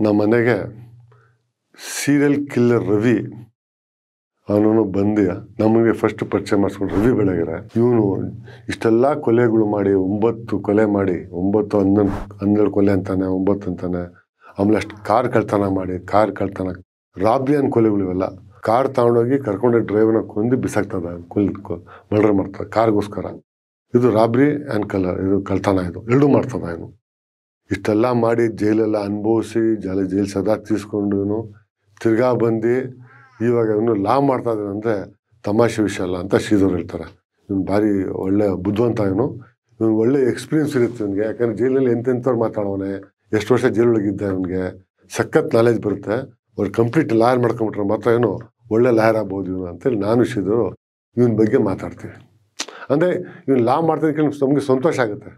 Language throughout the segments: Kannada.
ನಮ್ಮ ಮನೆಗೆ ಸೀರಿಯಲ್ ಕಿಲ್ಲರ್ ರವಿ ಅವನು ಬಂದು ನಮಗೆ ಫಸ್ಟ್ ಪರಿಚಯ ಮಾಡಿಸ್ಕೊಂಡು ರವಿ ಬೆಳಗೆರೆ ಇವನು ಇಷ್ಟೆಲ್ಲ ಕೊಲೆಗಳು ಮಾಡಿ 9 ಕೊಲೆ ಮಾಡಿ 9 12 ಕೊಲೆ ಅಂತಾನೆ 9 ಅಂತಾನೆ. ಆಮೇಲೆ ಅಷ್ಟು ಕಾರ್ ಕಳ್ತನ ಮಾಡಿ ರಾಬ್ರಿಯನ್ ಕೊಲೆಗಳು ಇವೆಲ್ಲ. ಕಾರ್ ತಗೊಂಡೋಗಿ ಕರ್ಕೊಂಡೋಗಿ ಡ್ರೈವರ್ನ ಕೊಂದು ಬಿಸಾಕ್ತದ ಮರ್ಡರ್ ಮಾಡ್ತದೆ ಕಾರ್ಗೋಸ್ಕರ. ಇದು ರಾಬ್ರಿ ಆ್ಯಂಡ್ ಇದು ಕಳ್ತನ, ಇದು ಎರಡೂ ಮಾಡ್ತದ ಇವನು. ಇಷ್ಟೆಲ್ಲ ಮಾಡಿ ಜೈಲೆಲ್ಲ ಅನುಭವಿಸಿ ಜೈಲು ಸದಾ ತೀಸ್ಕೊಂಡು ತಿರ್ಗಾ ಬಂದು ಇವಾಗ ಇವನು ಲಾ ಮಾಡ್ತಾ ಇದ್ದಾನೆ ಅಂದರೆ ತಮಾಷೆ ವಿಷಯ ಅಲ್ಲ ಅಂತ ಶ್ರೀಧರ್ ಹೇಳ್ತಾರೆ. ಇವನು ಭಾರಿ ಒಳ್ಳೆ ಬುದ್ಧಿವಂತ, ಇವನು ಒಳ್ಳೆ ಎಕ್ಸ್ಪೀರಿಯನ್ಸ್ ಇರುತ್ತೆ ಇವನಿಗೆ. ಯಾಕಂದರೆ ಜೈಲಲ್ಲಿ ಎಂತೆಂಥವ್ರು ಮಾತಾಡೋನೆ, ಎಷ್ಟು ವರ್ಷ ಜೈಲೊಳಗಿದ್ದೆ, ಅವನಿಗೆ ಸಖತ್ ನಾಲೆಜ್ ಬರುತ್ತೆ. ಅವ್ರು ಕಂಪ್ಲೀಟ್ ಲಾಯರ್ ಮಾಡ್ಕೊಂಬಿಟ್ರೆ ಮಾತ್ರ ಏನು ಒಳ್ಳೆ ಲಾಯರ್ ಆಗ್ಬೋದು ಇವನು ಅಂತೇಳಿ ನಾನು ಶ್ರೀಧರು ಇವನ ಬಗ್ಗೆ ಮಾತಾಡ್ತೀವಿ. ಅಂದರೆ ಇವನು ಲಾ ಮಾಡ್ತಾ ನಮಗೆ ಸಂತೋಷ ಆಗುತ್ತೆ,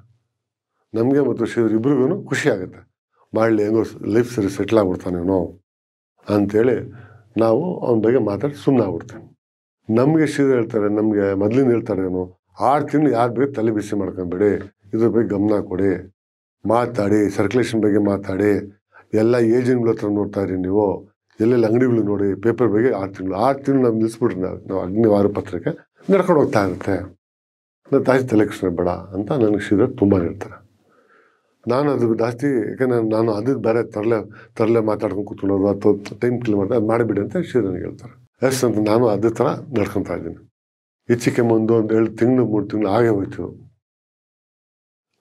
ನಮಗೆ ಮತ್ತು ಶ್ರೀಧರ್ ಇಬ್ರಿಗೂ ಖುಷಿ ಆಗುತ್ತೆ. ಮಾಡಲಿ ಹೆಂಗೋ ಲೈಫ್ ಸರಿ ಸೆಟ್ಲ್ ಆಗ್ಬಿಡ್ತಾನೆ ಇವನು ಅಂಥೇಳಿ ನಾವು ಅವನ ಬಗ್ಗೆ ಮಾತಾಡಿ ಸುಮ್ಮನೆ ಆಗ್ಬಿಡ್ತೇವೆ. ನಮಗೆ ಶ್ರೀಧರ್ ಹೇಳ್ತಾರೆ, ನಮಗೆ ಮೊದಲಿಂದ ಹೇಳ್ತಾರೆ, ಏನು 6 ತಿಂಗಳು ಯಾರು ಬೇಕು ತಲೆ ಬಿಸಿ ಮಾಡ್ಕೊಂಬೇಡಿ, ಇದ್ರ ಬಗ್ಗೆ ಗಮನ ಕೊಡಿ, ಮಾತಾಡಿ, ಸರ್ಕ್ಯುಲೇಷನ್ ಬಗ್ಗೆ ಮಾತಾಡಿ, ಎಲ್ಲ ಏಜೆಂಟ್ಗಳ ಹತ್ರ ನೋಡ್ತಾ ಇರಿ, ನೀವು ಎಲ್ಲೆಲ್ಲ ಅಂಗಡಿಗಳು ನೋಡಿ, ಪೇಪರ್ ಬಗ್ಗೆ 6 ತಿಂಗಳು ನಾವು ನಿಲ್ಲಿಸ್ಬಿಟ್ರಿ. ನಾವು ಅಗ್ನಿವಾರ ಪತ್ರಿಕೆ ನಡ್ಕೊಂಡು ಹೋಗ್ತಾ ಇರುತ್ತೆ, ನಾನು ಜಾಸ್ತಿ ತಲೆ ಕೃಷ್ಣ ಬೇಡ ಅಂತ ನನಗೆ ಶ್ರೀಧರ್ ತುಂಬ ಹೇಳ್ತಾರೆ. ನಾನು ಅದು ಜಾಸ್ತಿ, ಯಾಕಂದ್ರೆ ನಾನು ಅದು ಬೇರೆ ತರಲೆ ಮಾತಾಡ್ಕೊಂಡು ಕೂತ್ಕೊಳ್ಳೋದು ಅಥವಾ ಟೈಮ್ ಕಿಲ್ ಮಾಡಿದೆ, ಅದು ಮಾಡಿಬಿಡಿ ಅಂತ ಶ್ರೀಧರ್ನಿಗೆ ಹೇಳ್ತಾರೆ. ಎಸ್ ಅಂತ ನಾನು ಅದೇ ಥರ ನಡ್ಕೊತಾ ಇದ್ದೀನಿ. ಹೆಚ್ಚಿಗೆ ಒಂದು 2 ತಿಂಗಳು 3 ತಿಂಗಳು ಆಗೇ ಹೋಯ್ತು.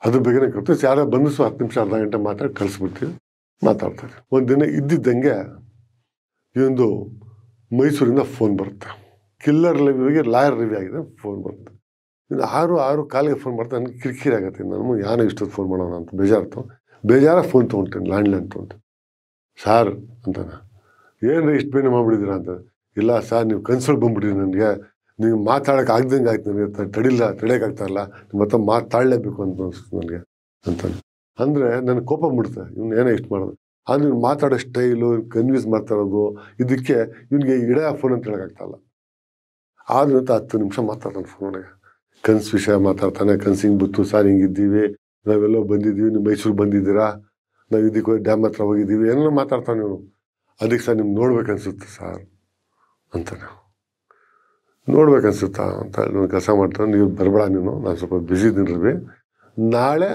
ಅದ್ರ ಬಗ್ಗೆನೇ ಗೊತ್ತು. ಯಾರೋ ಬಂದು 10 ನಿಮಿಷ ಅರ್ಧ ಗಂಟೆ ಮಾತಾಡಿ ಕಳಿಸ್ಬಿಡ್ತೀವಿ, ಮಾತಾಡ್ತಾರೆ. ಒಂದಿನ ಇದ್ದಿದ್ದಂಗೆ ಈ ಒಂದು ಮೈಸೂರಿಂದ ಫೋನ್ ಬರುತ್ತೆ. ಕಿಲ್ಲರ್ ರಿವ್ಯೂಗೆ ಲಾಯರ್ ರಿವ್ಯೂ ಆಗಿದೆ ಫೋನ್ ಬರುತ್ತೆ. ಇನ್ನು 6 ಕಾಲಿಗೆ ಫೋನ್ ಮಾಡ್ತಾ ನನಗೆ ಕಿರಿಕಿರಿ ಆಗತ್ತೆ. ನಾನು ಯಾರೋ ಇಷ್ಟೊತ್ತು ಫೋನ್ ಮಾಡೋಣ ಅಂತ ಬೇಜಾರಾಗಿ ಫೋನ್ ತೊಗೊಳ್ತೀನಿ, ಲ್ಯಾಂಡ್ಲೈನ್ ತೊಗೊಳ್ತೀನಿ. ಸಾರ್ ಅಂತಾನೆ, ಏನು ಇಷ್ಟು ಬೇನೆ ಮಾಡಿಬಿಟ್ಟಿದ್ದೀರಾ ಅಂತ. ಇಲ್ಲ ಸರ್, ನೀವು ಕನ್ಸಲ್ಟ್ ಬಂದ್ಬಿಟ್ಟಿರಿ, ನನಗೆ ನೀವು ಮಾತಾಡೋಕೆ ಆಗ್ದಂಗೆ ಆಯ್ತು, ನನಗೆ ತಡೆಯೋಕ್ಕಾಗ್ತಾಯಿಲ್ಲ, ನಿಮ್ಮ ಹತ್ರ ಮಾತಾಡಲೇಬೇಕು ಅಂತ ಅನಿಸ್ತು ನನಗೆ ಅಂತಾನೆ. ಅಂದರೆ ನನಗೆ ಕೋಪ ಬಿಡುತ್ತೆ, ಇವ್ನು ಏನೋ ಇಷ್ಟು ಮಾಡೋದು. ಆದರೆ ಇವ್ನು ಮಾತಾಡೋ ಸ್ಟೈಲು, ಕನ್ವ್ಯೂಸ್ ಮಾಡ್ತಾ ಇರೋದು, ಇದಕ್ಕೆ ಇವನಿಗೆ ಇಡೇ ಫೋನ್ ಅಂತ ಹೇಳೋಕ್ಕಾಗ್ತಾಯಿಲ್ಲ. ಆದ್ರೂ 10 ನಿಮಿಷ ಮಾತಾಡ್ತಾನೆ ಫೋನಿಗೆ. ಕನ್ಸು ವಿಷಯ ಮಾತಾಡ್ತಾನೆ. ಕನ್ಸು ಹಿಂಗೆ ಬಿತ್ತು ಸರ್, ಹಿಂಗಿದ್ದೀವಿ, ನಾವೆಲ್ಲೋ ಬಂದಿದ್ದೀವಿ, ನೀವು ಮೈಸೂರು ಬಂದಿದ್ದೀರಾ, ನಾವು ಇದಕ್ಕೆ ಡ್ಯಾಮ್ ಹತ್ರ ಹೋಗಿದ್ದೀವಿ, ಏನೋ ಮಾತಾಡ್ತಾನೆ ನೀವು. ಅದಕ್ಕೆ ಸರ್ ನಿಮ್ಗೆ ನೋಡ್ಬೇಕನ್ಸುತ್ತೆ ಸರ್ ಅಂತಾನೆ. ನೋಡ್ಬೇಕನ್ಸುತ್ತಾ ಅಂತ ಹೇಳಿ ಕೆಲಸ ಮಾಡ್ತಾನೆ. ನೀವು ಬರಬೇಡ, ನಾನು ಸ್ವಲ್ಪ ಬ್ಯುಸಿ ಇದ್ದೀನಿ ರವಿ, ನಾಳೆ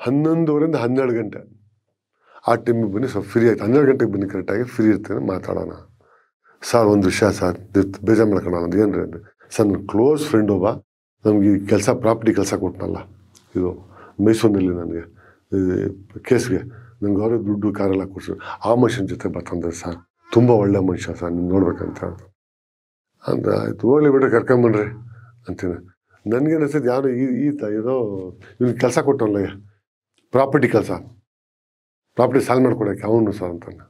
11:30 12 ಗಂಟೆ ಆ ಟೈಮಿಗೆ ಬನ್ನಿ, ಸ್ವಲ್ಪ ಫ್ರೀ ಆಯ್ತು, 12 ಗಂಟೆಗೆ ಬನ್ನಿ, ಕರೆಕ್ಟಾಗಿ ಫ್ರೀ ಇರ್ತೇನೆ, ಮಾತಾಡೋಣ. ಸರ್ ಒಂದು ವಿಷಯ ಸರ್, ಬೇಜಾರು ಮಾಡ್ಕೊಳ್ಳೋಣ ಅಂತ. ಏನು ರೀ ಅಂದರೆ, ಸರ್ ನನ್ನ ಕ್ಲೋಸ್ ಫ್ರೆಂಡ್ ಒಬ್ಬ ನಮಗೆ ಈ ಕೆಲಸ ಪ್ರಾಪರ್ಟಿ ಕೆಲಸ ಕೊಟ್ಟನಲ್ಲ, ಇದು ಮೈಸೂರಿನಲ್ಲಿ ನನಗೆ ಕೇಸ್ಗೆ ನನಗೆ ಅವರೇ ದುಡ್ಡು ಕಾರೆಲ್ಲ ಕೊಡ್ಸು, ಆ ಮನುಷ್ಯನ ಜೊತೆ ಬರ್ತಂದ್ರೆ ಸರ್, ತುಂಬ ಒಳ್ಳೆ ಮನುಷ್ಯ ಸರ್, ನೀವು ನೋಡ್ಬೇಕಂತ ಅಂತ. ಆಯ್ತು ಹೋಗ್ಲಿ ಬಿಡ್ರಿ, ಕರ್ಕೊಂಬನ್ರಿ ಅಂತೀನಿ. ನನಗೇನು ಅನ್ಸುತ್ತೆ, ಯಾರು ಏನೋ ಇವ್ನಿಗೆ ಕೆಲಸ ಕೊಟ್ಟನಲ್ಲ, ಪ್ರಾಪರ್ಟಿ ಕೆಲಸ, ಪ್ರಾಪರ್ಟಿ ಸಾಲ್ವ್ ಮಾಡ್ಕೊಡೋಕ್ಕೆ ಅವನು ಸರ್ ಅಂತಾನೆ.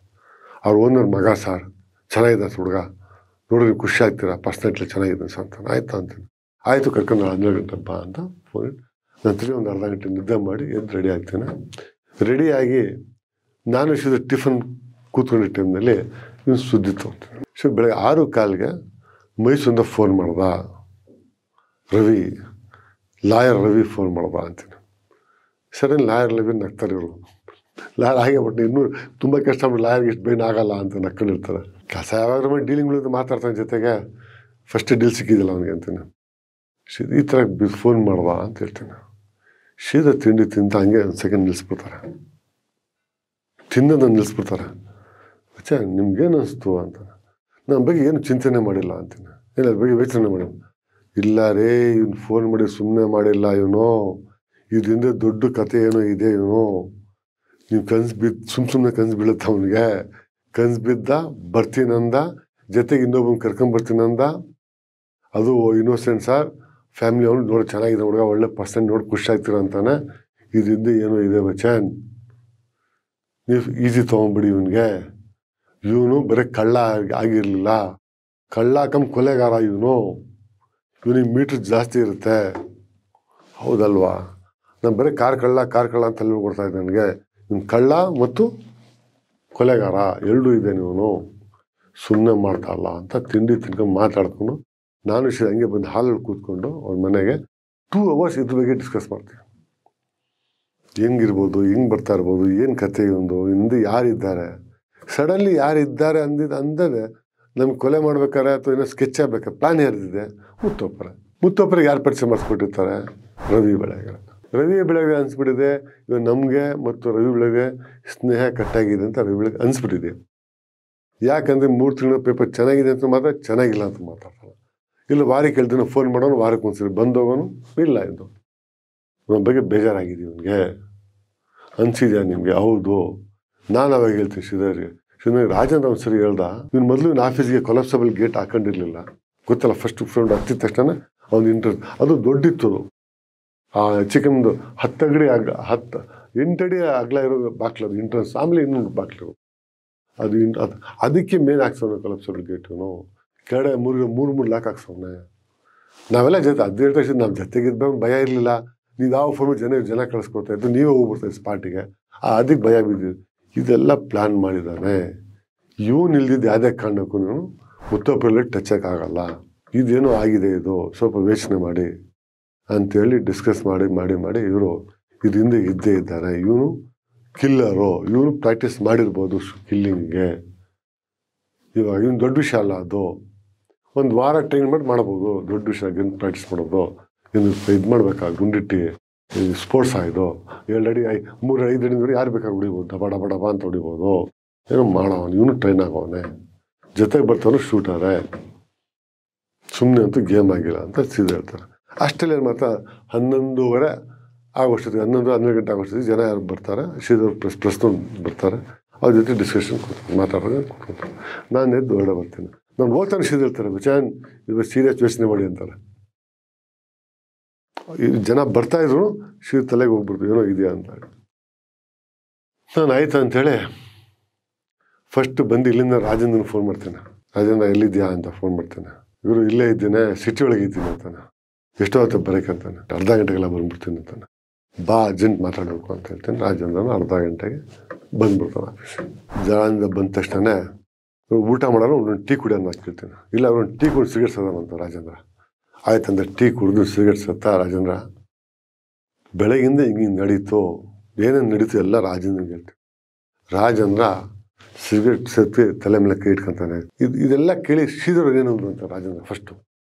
ಅವ್ರು ಓನರ್ ಮಗ ಸರ್, ಚೆನ್ನಾಗಿದೆ ಹುಡುಗ, ನೋಡ್ರಿ ಖುಷಿ ಆಗ್ತೀರಾ, ಪರ್ಸ್ನೈಟ್ಲಿ ಚೆನ್ನಾಗಿದೆ ಸರ್ ಅಂತಾನೆ. ಆಯ್ತಾ ಅಂತೀನಿ. ಆಯಿತು, ಕರ್ಕೊಂಡು 12 ಗಂಟೆ ಬಾ ಅಂತ ಫೋನ್. ನಾನು ತಿರುಗಿ ಒಂದು ಅರ್ಧ ಗಂಟೆ ನಿದ್ದೆ ಮಾಡಿ ಎದ್ದು ರೆಡಿ ಆಗ್ತೇನೆ. ರೆಡಿಯಾಗಿ ನಾನು ಟಿಫನ್ ಕೂತ್ಕೊಂಡಿದ್ದ ಟೈಮ್ನಲ್ಲಿ ಇವ್ನು ಸುದ್ದಿ ತೊಗೊಳ್ತೀನಿ. ಬೆಳಗ್ಗೆ 6:15ಗೆ ಮೈಸೂರಿಂದ ಫೋನ್ ಮಾಡ್ದ ರವಿ, ಲಾಯರ್ ರವಿ ಫೋನ್ ಮಾಡ್ದ ಅಂತೀನಿ. ಸರಿ, ಲಾಯರ್ ರವಿ ನಗ್ತಾರೆ ಇವರು. ಲಾಯರ್ ಆಗೇ ಬಿಟ್ಟು ಇನ್ನೂ ತುಂಬ ಕಷ್ಟ ಮಾಡಿ ಲಾಯರ್ಗೆ ಇಷ್ಟು ಬೇಗ ಆಗಲ್ಲ ಅಂತ ನಕ್ಕೊಂಡಿರ್ತಾರೆ. ಕೆಲಸ ಯಾವಾಗ ಮಾಡಿ ಡೀಲಿಂಗ್ಗಳಿಂದ ಮಾತಾಡ್ತಾನೆ, ಜೊತೆಗೆ ಫಸ್ಟ್ ಡೀಲ್ ಸಿಕ್ಕಿದ್ದಿಲ್ಲ ಅವನಿಗೆ ಅಂತೀನಿ. ಈ ಥರ ಫೋನ್ ಮಾಡ್ದ ಅಂತ ಹೇಳ್ತೀನಿ. ಸೀದಾ ತಿಂಡಿ ತಿಂತ ಹಂಗೆ ಒಂದು ಸೆಕೆಂಡ್ ನಿಲ್ಲಿಸ್ಬಿಡ್ತಾರೆ, ತಿನ್ನೋದನ್ನು ನಿಲ್ಲಿಸ್ಬಿಡ್ತಾರೆ. ಅಚ್ಚಾ ನಿಮ್ಗೇನು ಅನಿಸ್ತು ಅಂತ. ನನ್ನ ಬಗ್ಗೆ ಏನು ಚಿಂತನೆ ಮಾಡಿಲ್ಲ ಅಂತೀನಿ. ಏನು ಅದ್ರ ಬಗ್ಗೆ ಯೋಚನೆ ಮಾಡಿಲ್ಲ. ಇಲ್ಲ ರೇ, ಇವ್ನು ಫೋನ್ ಮಾಡಿ ಸುಮ್ಮನೆ ಮಾಡಿಲ್ಲ ಇವನು, ಇದರಿಂದ ದೊಡ್ಡ ಕತೆ ಏನೋ ಇದೆ ಇವನು. ನೀವು ಕನ್ಸು ಬಿದ್ದು ಸುಮ್ಮನೆ ಕನ್ಸು ಬೀಳುತ್ತೆ ಅವನಿಗೆ. ಕನ್ಸು ಬಿದ್ದ ಬರ್ತೀನಂದ, ಜೊತೆಗೆ ಇನ್ನೊಬ್ಬನ ಕರ್ಕೊಂಬರ್ತೀನಂದ. ಅದು ಇನ್ನೋಸೆಂಟ್ ಸರ್, ಫ್ಯಾಮಿಲಿ ಅವನು ನೋಡಿ ಚೆನ್ನಾಗಿದೆ ಹುಡುಗ, ಒಳ್ಳೆ ಪರ್ಸನ್, ನೋಡಿ ಖುಷಿ ಆಗ್ತೀರ ಅಂತಾನೆ. ಇದರಿಂದ ಏನೋ ಇದೆ ಬಚ್ಚನ್, ನೀವು ಈಸಿ ತೊಗೊಂಬಿಡಿ ಇವನಿಗೆ. ಇವನು ಬರೀ ಕಳ್ಳ ಆಗಿರಲಿಲ್ಲ, ಕಳ್ಳ ಕೊಲೆಗಾರ ಇವನು. ಇವನಿಗೆ ಮೀಟ್ರ್ ಜಾಸ್ತಿ ಇರುತ್ತೆ, ಹೌದಲ್ವಾ? ನಾನು ಬರೀ ಕಾರ್ ಕಳ್ಳ ಅಂತ ಅಲ್ಲಿ ಕೊಡ್ತಾ ಇದ್ದೆ. ನನಗೆ ಇವನು ಕಳ್ಳ ಮತ್ತು ಕೊಲೆಗಾರ ಎರಡೂ ಇದೆ, ಇವನು ಸುಮ್ಮನೆ ಮಾಡ್ತಾರಲ್ಲ ಅಂತ ತಿಂಡಿ ತಿನ್ಕೊಂಡು ಮಾತಾಡ್ಕೊಂಡು ನಾನು ಹಂಗೆ ಬಂದು ಹಾಲಲ್ಲಿ ಕೂತ್ಕೊಂಡು ಅವ್ರ ಮನೆಗೆ 2 ಅವರ್ಸ್ ಇದ್ರ ಬಗ್ಗೆ ಡಿಸ್ಕಸ್ ಮಾಡ್ತೀವಿ. ಹೆಂಗಿರ್ಬೋದು, ಹೆಂಗೆ ಬರ್ತಾ ಇರ್ಬೋದು, ಏನು ಕತೆ, ಒಂದು ಹಿಂದೆ ಯಾರಿದ್ದಾರೆ, ಸಡನ್ಲಿ ಯಾರು ಇದ್ದಾರೆ ಅಂದದೆ ನಮ್ಗೆ ಕೊಲೆ ಮಾಡ್ಬೇಕಾರೆ ಅಥವಾ ಏನೋ ಸ್ಕೆಚ್ ಆಗ್ಬೇಕಾರೆ ಪ್ಲಾನ್ ಯಾರ್ದಿದೆ? ಮುತ್ತೊಪ್ಪರಿಗೆ ಯಾರು ಪರಿಚಯ ಮಾಡಿಸ್ಕೊಟ್ಟಿರ್ತಾರೆ? ರವಿ ಬೆಳಗೆರೆ ಅನ್ಸ್ಬಿಟ್ಟಿದೆ ಇವಾಗ ನಮಗೆ ಮತ್ತು ರವಿ ಬೆಳಗ್ಗೆ ಸ್ನೇಹ ಕಟ್ಟಾಗಿದೆ ಅಂತ ರವಿ ಬೆಳಗ್ಗೆ ಅನ್ಸ್ಬಿಟ್ಟಿದೆ. ಯಾಕಂದರೆ 3 ತಿಂಗಳ ಪೇಪರ್ ಚೆನ್ನಾಗಿದೆ ಅಂತ ಮಾತ್ರ, ಚೆನ್ನಾಗಿಲ್ಲ ಅಂತ ಮಾತಾಡ್ತಾನೆ. ಇಲ್ಲ ವಾರಕ್ಕೆ 2 ದಿನ ಫೋನ್ ಮಾಡೋನು, ವಾರಕ್ಕೆ ಒಂದ್ಸರಿ ಬಂದೋಗೋನು ಇಲ್ಲ. ಇದು ನನ್ನ ಬಗ್ಗೆ ಬೇಜಾರಾಗಿದೆ ಇವನಿಗೆ ಅನ್ಸಿದ್ಯಾ ನಿಮಗೆ? ಹೌದು. ನಾನು ಅವಾಗ ಹೇಳ್ತೀನಿ ಶ್ರೀಧರ್ಗೆ ರಾಜೇಂದ್ರ ಒಂದ್ಸರಿ ಹೇಳ್ದ, ಇವ್ನು ಮೊದಲು ಇವ್ನ ಆಫೀಸ್ಗೆ ಕೊಲಾಪ್ಸಬಲ್ ಗೇಟ್ ಹಾಕೊಂಡಿರ್ಲಿಲ್ಲ ಗೊತ್ತಲ್ಲ. ಫಸ್ಟ್ ಫ್ರೆಂಡ್ ಹತ್ತಿದ ತಕ್ಷಣ ಅವ್ನು ಇಂಟ್ರೆಸ್ಟ್ ಅದು ದೊಡ್ಡಿತ್ತು. ಆ ಚಿಕನ್ದು 10 ಅಡಿ 8 ಅಡಿ ಅಗಲ ಇರೋ ಬಾಕ್ಲು ಅದು ಇಂಟ್ರೆನ್ಸ್, ಆಮೇಲೆ ಇನ್ನೊಂದು ಬಾಕ್ಲು ಅದು ಅದಕ್ಕೆ ಮೇನ್ ಹಾಕ್ಸೋನೆ ಕೊಲಾಪ್ಸಬಲ್ ಗೇಟು. ಕೆಳಗಡೆ 3 ಲಾಕ್ ಹಾಕ್ಸೋನೆ. ನಾವೆಲ್ಲ ಜೊತೆ 18 ವರ್ಷದ ನಮ್ಮ ಜೊತೆಗಿದ್ದ ಭಯ ಇರಲಿಲ್ಲ. ನೀವು ಯಾವ ಫೋನ್ ಜನ ಕಳಿಸ್ಕೊಡ್ತಾ ಇದ್ದು, ನೀವೇ ಹೋಗ್ಬಿಡ್ತಾ ಸ್ಪಾಟಿಗೆ. ಅದಕ್ಕೆ ಭಯ ಬಿದ್ದಿದ್ದು. ಇದೆಲ್ಲ ಪ್ಲ್ಯಾನ್ ಮಾಡಿದ್ದಾನೆ ಇವನು. ಇಲ್ದಿದ್ದು ಯಾವುದೇ ಕಾರಣಕ್ಕೂ ನೀವು ಮುತ್ತೊಪ್ಪರಲ್ಲಿ ಟಚ್ ಆಗಲ್ಲ. ಇದೇನೋ ಆಗಿದೆ, ಇದು ಸ್ವಲ್ಪ ಯೋಚನೆ ಮಾಡಿ ಅಂತೇಳಿ ಡಿಸ್ಕಸ್ ಮಾಡಿ ಇವರು ಇದರಿಂದ ಇದ್ದೇ ಇದ್ದಾರೆ. ಇವನು ಕಿಲ್ಲರು, ಇವನು ಪ್ರಾಕ್ಟೀಸ್ ಮಾಡಿರ್ಬೋದು ಕಿಲ್ಲಿಂಗ್ಗೆ. ಇವಾಗ ಇವನು ದೊಡ್ಡ ವಿಷಯ ಅಲ್ಲ ಅದು. ಒಂದು ವಾರ ಟ್ರೈನ್ ಮಾಡ್ಬೋದು. ದೊಡ್ಡ ವಿಷಯ ಗನ್ ಪ್ರಾಕ್ಟೀಸ್ ಮಾಡೋದು. ಇದು ಮಾಡ್ಬೇಕಾ ಗುಂಡಿಟ್ಟಿ ಸ್ಪೋರ್ಟ್ಸ್ ಆಯಿತು. 2 ಅಡಿ 3 5 ಅಡಿ ಯಾರು ಬೇಕಾದ್ರೆ ಹೊಡಿಬೋದು, ಡಬ ಅಂತ ಹೊಡಿಬೋದು. ಏನೋ ಮಾಡೋವನು ಇವನು. ಟ್ರೈನ್ ಆಗೋವನೆ, ಜೊತೆಗೆ ಬರ್ತಾನು ಶೂಟರೇ. ಸುಮ್ಮನೆ ಅಂತೂ ಗೇಮ್ ಆಗಿಲ್ಲ ಅಂತ ಸೀದಾ ಹೇಳ್ತಾರೆ. ಅಷ್ಟೆಲ್ಲ ಏನು ಮಾಡ್ತಾ 11:30 ಆಗೋಷ್ಟೊತ್ತಿಗೆ 11-12 ಗಂಟೆ ಆಗೋಷ್ಟೊತ್ತಿಗೆ ಜನ ಯಾರು ಬರ್ತಾರೆ, ಶ್ರೀಧರ್ ಪ್ರೆಸ್ನವ್ರು ಬರ್ತಾರೆ. ಅವ್ರ ಜೊತೆ ಡಿಸ್ಕಷನ್ ಮಾತಾಡೋದು ಕೂತ್ಕೊಳ್ತಾರೆ. ನಾನು ಎದ್ದು ಹೊರಡೆ ಬರ್ತೀನಿ. ನಾನು ಹೋಗ್ತಾನೆ ಶ್ರೀಧರ್ ಹೇಳ್ತಾರೆ, ವಿಚಾನ್ ಇದು ಸೀರಿಯಸ್ ಯೋಚನೆ ಮಾಡಿ ಅಂತಾರೆ. ಜನ ಬರ್ತಾಯಿದ್ರು ಶ್ರೀ ತಲೆಗೆ ಹೋಗ್ಬಿಡ್ತು ಏನೋ ಇದೆಯಾ ಅಂತ. ನಾನು ಆಯ್ತು ಅಂಥೇಳಿ ಫಸ್ಟ್ ಬಂದು ಇಲ್ಲಿಂದ ರಾಜೇಂದ್ರನ ಫೋನ್ ಮಾಡ್ತೇನೆ. ರಾಜೇಂದ್ರ ಎಲ್ಲಿದ್ಯಾ ಅಂತ ಫೋನ್ ಮಾಡ್ತೇನೆ. ಇವರು ಇಲ್ಲೇ ಇದ್ದೇನೆ, ಸಿಟಿ ಒಳಗೆ ಇದ್ದೀನಿ ಅಂತಾನೆ. ಎಷ್ಟೋ ಹೊತ್ತು ಬರೋಕ್ಕಂತಾನೆ. ಅರ್ಧ ಗಂಟೆಗೆಲ್ಲ ಬಂದ್ಬಿಡ್ತೀನಿ ಅಂತಾನೆ. ಬಾ ಅರ್ಜೆಂಟ್ ಮಾತಾಡಬೇಕು ಅಂತ ಹೇಳ್ತೇನೆ. ರಾಜೇಂದ್ರನ ಅರ್ಧ ಗಂಟೆಗೆ ಬಂದ್ಬಿಡ್ತಾನೆ ಆಫೀಸ್. ಜನ ಬಂದ ತಕ್ಷಣ ಊಟ ಮಾಡೋರು ಒಂದೊಂದು ಟೀ ಕುಡಿಯೋದು ಅಂತ ಕೇಳ್ತೀನಿ. ಇಲ್ಲ ಅವ್ರೊಂದು ಟೀ ಕುಡಿದು ಸಿಗರೇಟ್ ಸದಾನಂತ ರಾಜೇಂದ್ರ. ಆಯ್ತಂದ್ರೆ ಟೀ ಕುಡಿದು ಸಿಗರೇಟ್ ಸತ್ತ ರಾಜೇಂದ್ರ. ಬೆಳಗಿಂದ ಹಿಂಗೆ ನಡೀತು, ಏನೇನು ನಡೀತು ಎಲ್ಲ ರಾಜೇಂದ್ರಗೆ ಹೇಳ್ತೀವಿ. ರಾಜೇಂದ್ರ ಸಿಗರೇಟ್ ಸತ್ತಿ ತಲೆ ಮೇಲೆ ಕೈ ಇಟ್ಕೊತಾನೆ. ಇದೆಲ್ಲ ಕೇಳಿ ಶ್ರೀಧರ್ ಏನಂದ್ರು ಅಂತ ರಾಜೇಂದ್ರ. ಫಸ್ಟು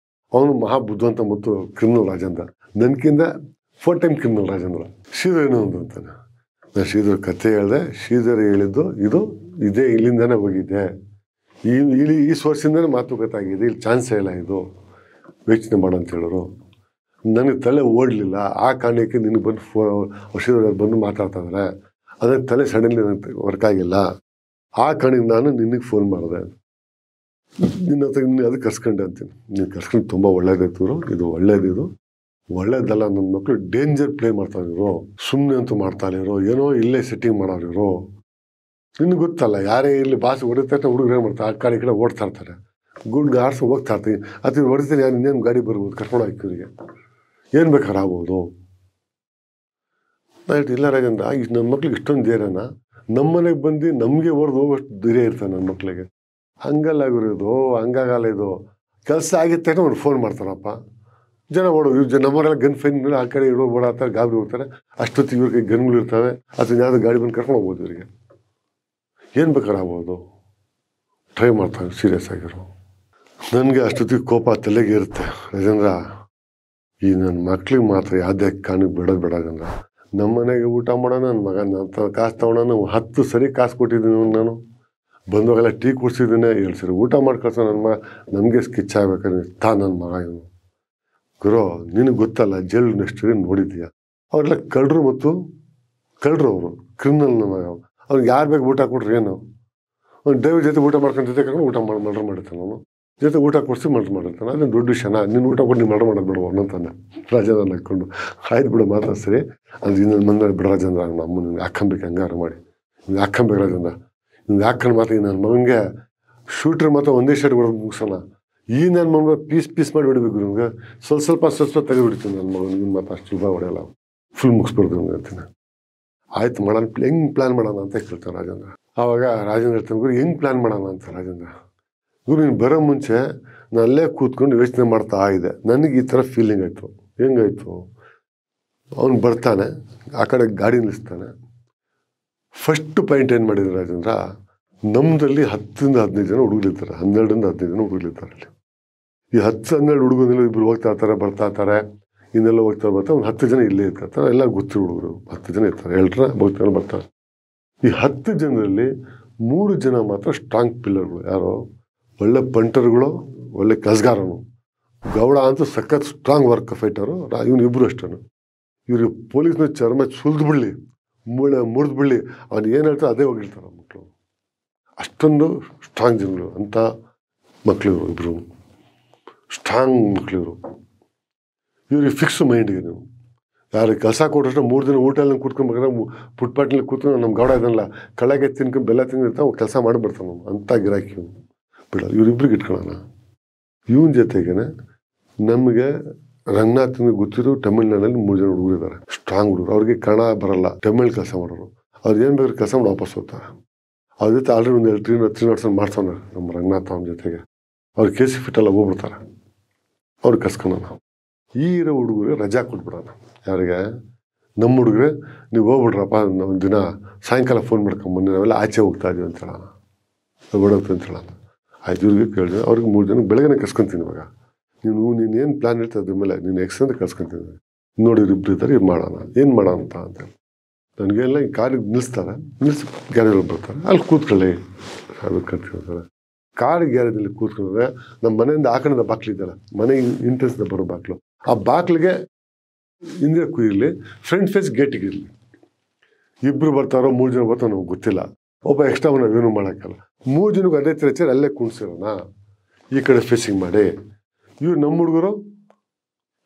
ಅವನು ಮಹಾ ಬುದ್ಧಿವಂತ ಮತ್ತು ಕ್ರಿಮಿನಲ್ ರಾಜೇಂದ್ರ. ನನಗಿಂತ 4 ಟೈಮ್ ಕ್ರಿಮಿನಲ್ ರಾಜೇಂದ್ರ. ಶ್ರೀಧರ್ ಏನೋ ಒಂದು ಅಂತಾನೆ. ನಾನು ಶ್ರೀಧರ್ ಕಥೆ ಹೇಳಿದೆ. ಶ್ರೀಧರ್ ಹೇಳಿದ್ದು ಇದೇ ಇಲ್ಲಿಂದಾನೇ ಹೋಗಿದೆ. ಈ ಸೋರ್ಸಿಂದನೇ ಮಾತುಕತೆ ಆಗಿದೆ. ಇಲ್ಲಿ ಚಾನ್ಸೇ ಇಲ್ಲ, ಇದು ಯೋಚನೆ ಮಾಡು ಅಂತ ಹೇಳಿದ್ರು. ನನಗೆ ತಲೆ ಓಡಲಿಲ್ಲ. ಆ ಕಾರಣಕ್ಕೆ ನಿನಗೆ ಬಂದು ಶ್ರೀಧರ್ ಬಂದು ಮಾತಾಡ್ತಾ ಇದ್ದಾರೆ. ಅದಕ್ಕೆ ತಲೆ ಸಡನ್ಲಿ ನನಗೆ ವರ್ಕ್ ಆಗಿಲ್ಲ. ಆ ಕಾರಣಕ್ಕೆ ನಾನು ನಿನಗೆ ಫೋನ್ ಮಾಡಿದೆ. ನಿನ್ನ ಹತ್ರ ಅದಕ್ಕೆ ಕರ್ಸ್ಕೊಂಡೆ ಅಂತೀನಿ. ನೀನು ಕರ್ಸ್ಕೊಂಡು ತುಂಬ ಒಳ್ಳೇದಾಯ್ತು. ಇದು ಒಳ್ಳೇದಲ್ಲ. ನನ್ನ ಮಕ್ಕಳು ಡೇಂಜರ್ ಪ್ಲೇ ಮಾಡ್ತಾಯಿದ್ರು. ಸುಮ್ಮನೆ ಅಂತೂ ಮಾಡ್ತಾಯಿರೋ, ಏನೋ ಇಲ್ಲೇ ಸೆಟ್ಟಿಂಗ್ ಮಾಡೋರಿರೋ. ನಿನಗೆ ಗೊತ್ತಲ್ಲ, ಯಾರೇ ಇಲ್ಲಿ ಬಾಸ್ ಹೊಡಿತಾ ಹುಡುಗರು ಏನು ಮಾಡ್ತಾರೆ, ಆ ಕಡೆ ಓಡ್ತಾ ಇರ್ತಾರೆ. ಗುಡ್ ಗಾರ್ಸ್ ಹೋಗ್ತಾ ಇರ್ತೀನಿ. ಅದು ಹೊಡಿತೀನಿ, ಯಾರು ಇನ್ನೇನು ಗಾಡಿ ಬರ್ಬೋದು, ಕರ್ಕೊಂಡು ಹಾಕಿವ್ರಿಗೆ ಏನು ಬೇಕಾದ್ರೆ ಆಗ್ಬೋದು. ನಾನು ಇಲ್ಲ ರಾಜೇಂದ್ರ, ನನ್ನ ಮಕ್ಳಿಗೆ ಇಷ್ಟೊಂದು ಧೈರ್ಯನ, ನಮ್ಮ ಮನೆಗೆ ಬಂದು ನಮಗೆ ಹೊಡೆದು ಹೋಗೋಷ್ಟು ಧೈರ್ಯ ಇರ್ತಾನೆ ನನ್ನ ಮಕ್ಳಿಗೆ. ಹಂಗಲ್ಲಾಗಿರೋದು, ಹಂಗಾಗಲ್ಲ. ಇದು ಕೆಲಸ ಆಗಿದ ತಕ್ಷಣ ಅವ್ರು ಫೋನ್ ಮಾಡ್ತಾರಪ್ಪ. ಜನ ಓಡೋದು. ನಮ್ಮವರೆಲ್ಲ ಗನ್ ಫೈನ್ ಆ ಕಡೆ ಓಡಾಡ್ತಾರೆ, ಗಾಬರಿ ಹೋಗ್ತಾರೆ. ಅಷ್ಟೊತ್ತಿಗೆ ಇವ್ರಿಗೆ ಗನ್ಗಳು ಇರ್ತವೆ. ಅಥವಾ ಯಾವ್ದು ಗಾಡಿ ಬಂದು ಕರ್ಕೊಂಡು ಹೋಗ್ಬೋದು. ಇವರಿಗೆ ಏನು ಬೇಕಾದ್ರೆ ಆಗ್ಬೋದು. ಟ್ರೈ ಮಾಡ್ತಾರೆ ಸೀರಿಯಸ್ ಆಗಿರೋ. ನನಗೆ ಅಷ್ಟೊತ್ತಿಗೆ ಕೋಪ ತಲೆಗೆ ಇರುತ್ತೆ. ರಾಜೇಂದ್ರ, ಈ ನನ್ನ ಮಕ್ಳಿಗೆ ಮಾತ್ರ ಯಾವುದೇ ಕಾರಣಕ್ಕೆ ಬಿಡೋದಂದ್ರ, ನಮ್ಮ ಮನೆಗೆ ಊಟ ಮಾಡೋಣ. ನನ್ನ ಮಗ ನನ್ನ ಕಾಸು ತೊಗೊಳೋಣ. 10 ಸರಿ ಕಾಸು ಕೊಟ್ಟಿದ್ದೀನಿ ನಾನು. ಬಂದವಾಗೆಲ್ಲ ಟೀ ಕುಡಿಸಿದ್ದೀನಿ. 2 ಸರಿ ಊಟ ಮಾಡಿ ಕಳ್ಸೋ ನನ್ನ ಮಗ. ನಮಗೆ ಸ್ಕಿಚ್ ಆಗ್ಬೇಕಾದ್ರೆ ನನ್ನ ಮಗ ಇವನು. ಗುರು, ನಿನಗೆ ಗೊತ್ತಲ್ಲ, ಜೈಲು ನೆಕ್ಸ್ಟ್ ನೋಡಿದ್ದೀಯಾ? ಅವರೆಲ್ಲ ಕಳ್ಳರು ಅವರು ಕ್ರಿಮಿನಲ್. ನಮ್ಮ ಮಗ ಅವ್ನಿಗೆ ಯಾರು ಬೇಕು ಊಟ ಕೊಟ್ರೆ ಏನು? ಅವ್ನು ಡ್ರೈವರ್ ಜೊತೆ ಊಟ ಮಾಡ್ಕೊಂಡು ಜೊತೆ ಕರ್ಕೊಂಡು ಊಟ ಮರ್ಡರ್ ಮಾಡಿರ್ತಾನೆ. ಅವನು ಜೊತೆ ಊಟ ಕೊಡಿಸಿ ಮರ್ಡರ್ ಮಾಡಿರ್ತಾನೆ. ಅದನ್ನು ದೊಡ್ಡ ವಿಷಯನ? ನೀನು ಊಟ ಕೊಟ್ಟು ನೀನು ಮರ್ಡರ್ ಮಾಡೋದು ಬಿಡುವ ಅನ್ನಂತಾನೆ. ರಾಜೇಂದ್ರ ಹಾಕ್ಕೊಂಡು ಆಯ್ತು ಬಿಡು ಮಾತ್ರ ಸರಿ ಅದು ಇನ್ನೊಂದು ಮಂದಿ ಬಿಡ ರಾಜೇಂದ್ರ. ನಮ್ಮ ಅಮ್ಮ ನಿಮ್ಗೆ ಹಾಕ್ಕೊಬೇಕು, ಹೆಂಗಾರು ಮಾಡಿ ನಿಮ್ಗೆ ಹಾಕ್ಕೊಬೇಕು ರಾಜೇಂದ್ರ. ನಿಮ್ಗೆ ಹಾಕೊಂಡು ಮಾತ್ರ ಈ ನನ್ನ ಮಗನಿಗೆ ಶೂಟ್ರ್ ಮಾತ್ರ ಒಂದೇ ಶರ್ಟ್ ಹೊಡೆದು ಮುಗಿಸೋಣ. ಈ ನನ್ನ ಮಗ ಪೀಸ್ ಮಾಡಿ ಹೊಡಿಬೇಕು. ನಿಮ್ಗೆ ಸ್ವಲ್ಪ ತೆಗೆದು ಹೊಡಿತೀನಿ ನನ್ನ ಮಗನ. ನಿಮ್ಮ ಮಾತ್ರ ಅಷ್ಟು ಸುಲಭ ಹೊಡೆಯಲ್ಲ, ಫುಲ್ ಮುಗಿಸ್ಬಿಡ್ತೀವಿ ನಿಮ್ಗೆ ಅಂತೀನಿ. ಆಯ್ತು ಮಾಡೋಣ, ಹೆಂಗೆ ಪ್ಲ್ಯಾನ್ ಮಾಡೋಣ ಅಂತ ಕೇಳ್ತಾನೆ ರಾಜೇಂದ್ರ. ಆವಾಗ ರಾಜೇಂದ್ರ ಹೇಳ್ತಾನೆ, ಗುರು ಹೆಂಗೆ ಪ್ಲ್ಯಾನ್ ಮಾಡೋಣ ಅಂತ. ರಾಜೇಂದ್ರ, ಗುರು ನೀನು ಬರೋ ಮುಂಚೆ ನಾನು ಅಲ್ಲೇ ಕೂತ್ಕೊಂಡು ಯೋಚನೆ ಮಾಡ್ತಾ ಇದೆ. ನನಗೆ ಈ ಥರ ಫೀಲಿಂಗ್ ಆಯಿತು. ಹೆಂಗಾಯಿತು? ಅವನು ಬರ್ತಾನೆ, ಆ ಕಡೆ ಗಾಡಿ ನಿಲ್ಲಿಸ್ತಾನೆ. ಫಸ್ಟ್ ಪಾಯಿಂಟ್ ಏನು ಮಾಡಿದ್ರು ರಾಜೇಂದ್ರ, ನಮ್ಮದಲ್ಲಿ 10-15 ಜನ ಹುಡುಗರಿರ್ತಾರೆ, 12-15 ಜನ ಹುಡುಗರಿರ್ತಾರೆ ಅಲ್ಲಿ. ಈ 10-12 ಹುಡುಗರು ಇಬ್ಬರು ಹೋಗ್ತಾ ಇರ್ತಾರೆ, ಬರ್ತಾ ಇರ್ತಾರೆ, ಇನ್ನೆಲ್ಲ ಹೋಗ್ತಾ ಬರ್ತಾ ಒಂದು 10 ಜನ ಇಲ್ಲೇ ಇರ್ತಾರೆ. ಎಲ್ಲ ಗೊತ್ತಿರೋ ಹುಡುಗರು 10 ಜನ ಇರ್ತಾರೆ, 2 ಹೋಗ್ತಾರೆ ಬರ್ತಾರೆ. ಈ 10 ಜನರಲ್ಲಿ 3 ಜನ ಮಾತ್ರ ಸ್ಟ್ರಾಂಗ್ ಪಿಲ್ಲರ್ಗಳು. ಯಾರೋ ಒಳ್ಳೆ ಪಂಟರ್ಗಳು, ಒಳ್ಳೆ ಕಸ್ಗಾರನು. ಗೌಡ ಅಂತೂ ಸಖತ್ ಸ್ಟ್ರಾಂಗ್ ವರ್ಕ್ ಫೈಟರು. ಇವನು ಇಬ್ಬರು ಅಷ್ಟೇ. ಇವ್ರಿಗೆ ಪೊಲೀಸ್ನ ಚರ್ಮ ಸುಲ್ದು ಬಿಡಲಿ, ಮುರಿದು ಬಿಡಲಿ, ಅವ್ನು ಏನು ಹೇಳ್ತಾರೆ ಅದೇ ಹೋಗಿರ್ತಾರೆ ಮಕ್ಕಳು. ಅಷ್ಟೊಂದು ಸ್ಟ್ರಾಂಗ್ ಜನಗಳು ಅಂತ ಮಕ್ಕಳು ಇವರು, ಸ್ಟ್ರಾಂಗ್ ಮಕ್ಕಳಿವರು. ಇವ್ರಿಗೆ ಫಿಕ್ಸ್ ಮೈಂಡಿಗೆ ನೀವು ಯಾರಿಗೆ ಕೆಲಸ ಕೊಟ್ಟರೆ 3 ದಿನ ಊಟ ಎಲ್ಲ ಕೂತ್ಕೊಂಡ್ಬೇಕಾದ್ರೆ ಫುಟ್ಪಾಟ್ನಲ್ಲಿ ಕೂತ್ಕೊಂಡು ನಮ್ಮ ಗೌಡ ಇದನ್ನಲ್ಲ ಕಳೆಗೆ ತಿನ್ಕೊಂಡು ಬೆಲ್ಲ ತಿಂದಿರ್ತಾವೆ, ಕೆಲಸ ಮಾಡಿಬಿಡ್ತಾನೆ ನಾವು ಅಂಥ ಗಿರಾಕಿ ಬಿಡೋದು. ಇವ್ರಿಬ್ರಿಗೆ ಇಟ್ಕೊಳ್ಳೋಣ. ಇವನ ಜೊತೆಗೇನೆ ನಮಗೆ ರಂಗನಾಥನಿಗೆ ಗೊತ್ತಿರೋ ತಮಿಳ್ನಾಡಲ್ಲಿ 3 ಜನ ಹುಡುಗರಿದ್ದಾರೆ, ಸ್ಟ್ರಾಂಗ್ ಹುಡುಗರು. ಅವ್ರಿಗೆ ಕನ್ನಡ ಬರಲ್ಲ, ತಮಿಳ್ ಕೆಲಸ ಮಾಡೋರು. ಅವ್ರು ಏನು ಬೇಕಾದ್ರೆ ಕೆಲಸ ಮಾಡಿ ವಾಪಸ್ ಹೋಗ್ತಾರೆ. ಅವ್ರ ಜೊತೆ ಆಲ್ರೆಡಿ ಒಂದು 3 ವರ್ಷ ಮಾಡ್ತಾನೆ ನಮ್ಮ ರಂಗನಾಥ. ಅವನ ಜೊತೆಗೆ ಅವ್ರು ಕೇಸಿ ಫಿಟ್ಟೆಲ್ಲ ಹೋಗ್ಬಿಡ್ತಾರೆ. ಅವ್ರಿಗೆ ಕಸ್ಕೊಳ್ಳೋಣ. ಈ ಇರೋ ಹುಡುಗರಿಗೆ ರಜಾ ಕೊಟ್ಬಿಡೋಣ. ಯಾರಿಗೆ? ನಮ್ಮ ಹುಡುಗರೆ ನೀವು ಹೋಗ್ಬಿಡ್ರಪ್ಪ, ಒಂದು ದಿನ ಸಾಯಂಕಾಲ ಫೋನ್ ಮಾಡ್ಕೊಂಬನ್ನಿ, ನಾವೆಲ್ಲ ಆಚೆ ಹೋಗ್ತಾ ಇದೀವಿ ಅಂತ ಹೇಳೋಣ, ಓಡೋಗ್ತೀವಿ ಅಂತ ಹೇಳೋಣ. ಆಯ್ತು, ಇವ್ರಿಗೆ ಕೇಳಿದ್ರೆ ಅವ್ರಿಗೆ 3 ಜನ ಬೆಳಗ್ಗೆ ಕಸ್ಕೊತೀನಿ. ಇವಾಗ ನೀನೇನು ಪ್ಲ್ಯಾನ್ ಇರ್ತದೆ ಅದ್ರ ಮೇಲೆ ನೀನು ಅಂತ ಕಳ್ಸ್ಕೊತೀನಿ. ನೋಡಿ ಇಬ್ಬರು ಇದ್ದಾರೆ, ಇದು ಮಾಡೋಣ, ಏನು ಮಾಡೋಣ ಅಂತ ನನಗೆಲ್ಲ ಈ ಕಾರಿಗೆ ನಿಲ್ಲಿಸ್ತಾರೆ, ನಿಲ್ಲಿಸಿ ಗ್ಯಾರೇಜಲ್ಲಿ ಬರ್ತಾರೆ, ಅಲ್ಲಿ ಕೂತ್ಕೊಳ್ಳಿ ಅದು ಕರ್ತಿರ್ತಾರೆ. ಕಾರ್ ಗ್ಯಾರೇಜಲ್ಲಿ ಕೂತ್ಕೊಂಡ್ರೆ ನಮ್ಮ ಮನೆಯಿಂದ ಆ ಕಡೆಯಿಂದ ಬಾಕ್ಲಿದ್ದಲ್ಲ, ಮನೆ ಇಂಟ್ರೆನ್ಸ್ದ ಬರೋ ಬಾಕ್ಲು, ಆ ಬಾಕ್ಲಿಗೆ ಹಿಂದೆ ಇರಲಿ, ಫ್ರಂಟ್ ಫೇಸ್ ಗೇಟಿಗೆ ಇರಲಿ. ಇಬ್ಬರು ಬರ್ತಾರೋ 3 ಜನ ಬರ್ತಾರೋ ನಮ್ಗೆ ಗೊತ್ತಿಲ್ಲ. ಒಬ್ಬ ಎಕ್ಸ್ಟ್ರಾ ನಾವೇನು ಮಾಡೋಕ್ಕಲ್ಲ. 3 ಜನಕ್ಕೆ ಅದೇ ಚೇರ್ ಅಲ್ಲೇ ಕುಣಿಸಿರೋಣ, ಈ ಕಡೆ ಫೇಸಿಂಗ್ ಮಾಡಿ. ಇವ್ರು ನಮ್ಮ ಹುಡುಗರು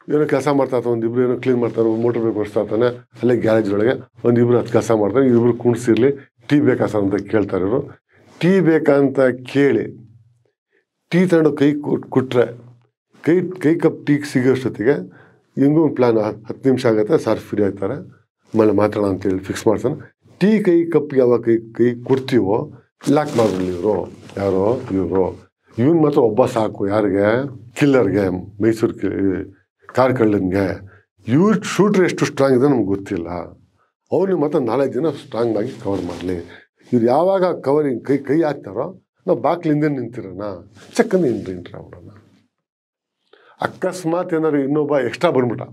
ಏನೋ ಕೆಲಸ ಮಾಡ್ತಾ ಇರ್ತಾರೆ, ಒಂದಿಬ್ರು ಏನೋ ಕ್ಲೀನ್ ಮಾಡ್ತಾರೆ, ಮೋಟರ್ ಬೈಕ್ ಓಡಿಸ್ತಾ ಇರ್ತಾನೆ, ಅಲ್ಲೇ ಗ್ಯಾರೇಜ್ ಒಳಗೆ ಒಂದಿಬ್ರು ಅದು ಕೆಲಸ ಮಾಡ್ತಾರೆ. ಇಬ್ಬರು ಕುಣಿಸಿರ್ಲಿ. ಟೀ ಬೇಕಾ ಸರ್ ಅಂತ ಕೇಳ್ತಾರೆ ಇವರು. ಟೀ ಬೇಕಾ ಅಂತ ಕೇಳಿ ಟೀ ತಗೊಂಡು ಕೈ ಕೊಟ್ಟರೆ ಕೈ ಕಪ್ ಟೀ ಸಿಗೋಷ್ಟೊತ್ತಿಗೆ ಹಿಂಗೂ ಒಂದು ಪ್ಲ್ಯಾನ್, 10 ನಿಮಿಷ ಆಗುತ್ತೆ, ಸರ್ ಫ್ರೀ ಆಗ್ತಾರೆ, ಆಮೇಲೆ ಮಾತಾಡೋಣ ಅಂತೇಳಿ ಫಿಕ್ಸ್ ಮಾಡ್ತಾನೆ. ಟೀ ಕೈ ಕಪ್ ಯಾವಾಗ ಕೈ ಕೊಡ್ತೀವೋ ಲಾಕ್ ಮಾಡಿರಲಿ ಇವರು. ಯಾರೋ ಇವರು. ಇವನು ಮಾತ್ರ ಒಬ್ಬ ಸಾಕು. ಯಾರಿಗೆ? ಕಿಲ್ಲರ್ಗೆ, ಮೈಸೂರು ಕಾರ್ ಕಳ್ಳನ್ಗೆ. ಇವ್ರ ಶೂಟ್ರ್ ಎಷ್ಟು ಸ್ಟ್ರಾಂಗ್ ಇದೆ ನಮ್ಗೆ ಗೊತ್ತಿಲ್ಲ. ಅವ್ರಿಗೆ ಮಾತ್ರ 4 ಜನ ಸ್ಟ್ರಾಂಗ್ ಆಗಿ ಕವರ್ ಮಾಡಲಿ. ಇವ್ರು ಯಾವಾಗ ಕವರಿಂಗ್ ಕೈ ಹಾಕ್ತಾರೋ ನಾವು ಬಾಕ್ಲಿಂದ ನಿಂತಿರೋಣ, ಚಕ್ಕಂದು ಎಂಟ್ರಿ ಆಗ್ಬಿಡೋಣ. ಅಕಸ್ಮಾತ್ ಏನಾದ್ರು ಇನ್ನೊಬ್ಬ ಎಕ್ಸ್ಟ್ರಾ ಬಂದ್ಬಿಟ್ಟ,